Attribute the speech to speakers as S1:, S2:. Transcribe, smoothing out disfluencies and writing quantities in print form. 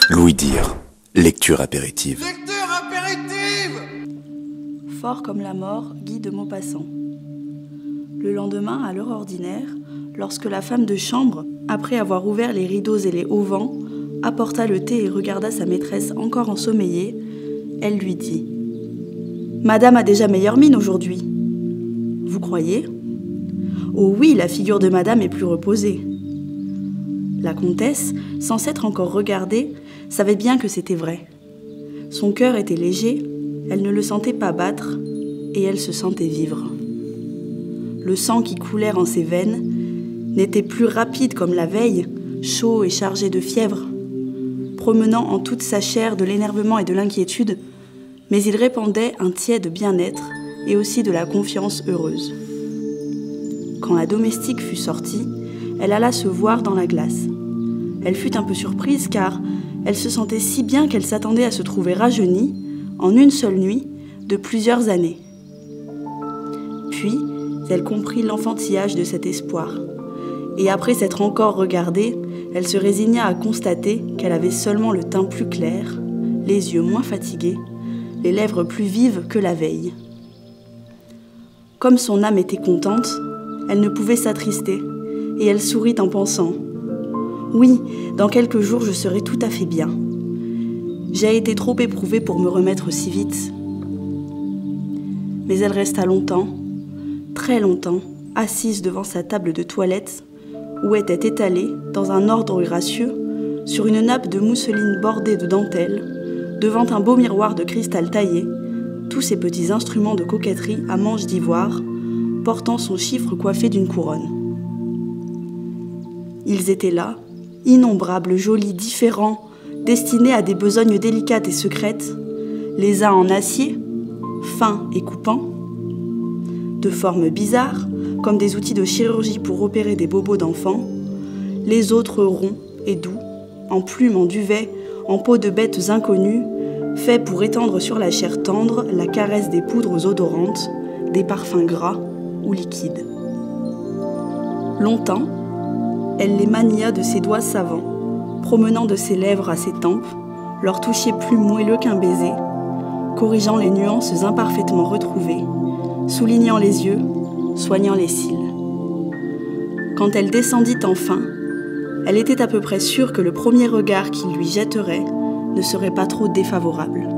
S1: Louis Dire, lecture apéritive.
S2: Lecture apéritive.
S3: Fort comme la mort, Guy de Maupassant. Le lendemain, à l'heure ordinaire, lorsque la femme de chambre, après avoir ouvert les rideaux et les auvents, apporta le thé et regarda sa maîtresse encore ensommeillée, elle lui dit : « Madame a déjà meilleure mine aujourd'hui. » « Vous croyez ? » ?»« Oh oui, la figure de madame est plus reposée. » La comtesse, sans s'être encore regardée, savait bien que c'était vrai. Son cœur était léger, elle ne le sentait pas battre, et elle se sentait vivre. Le sang qui coulait en ses veines n'était plus rapide comme la veille, chaud et chargé de fièvre, promenant en toute sa chair de l'énervement et de l'inquiétude, mais il répandait un tiède bien-être et aussi de la confiance heureuse. Quand la domestique fut sortie, elle alla se voir dans la glace. Elle fut un peu surprise car elle se sentait si bien qu'elle s'attendait à se trouver rajeunie, en une seule nuit, de plusieurs années. Puis, elle comprit l'enfantillage de cet espoir. Et après s'être encore regardée, elle se résigna à constater qu'elle avait seulement le teint plus clair, les yeux moins fatigués, les lèvres plus vives que la veille. Comme son âme était contente, elle ne pouvait s'attrister, et elle sourit en pensant : « Oui, dans quelques jours je serai tout à fait bien. J'ai été trop éprouvée pour me remettre si vite. » Mais elle resta longtemps, très longtemps, assise devant sa table de toilette, où était étalée, dans un ordre gracieux, sur une nappe de mousseline bordée de dentelle, devant un beau miroir de cristal taillé, tous ces petits instruments de coquetterie à manches d'ivoire, portant son chiffre coiffé d'une couronne. Ils étaient là, innombrables, jolis, différents, destinés à des besognes délicates et secrètes, les uns en acier, fins et coupants, de formes bizarres, comme des outils de chirurgie pour opérer des bobos d'enfants, les autres ronds et doux, en plumes, en duvet, en peau de bêtes inconnues, faits pour étendre sur la chair tendre la caresse des poudres odorantes, des parfums gras ou liquides. Longtemps, elle les mania de ses doigts savants, promenant de ses lèvres à ses tempes, leur toucher plus moelleux qu'un baiser, corrigeant les nuances imparfaitement retrouvées, soulignant les yeux, soignant les cils. Quand elle descendit enfin, elle était à peu près sûre que le premier regard qu'il lui jetterait ne serait pas trop défavorable.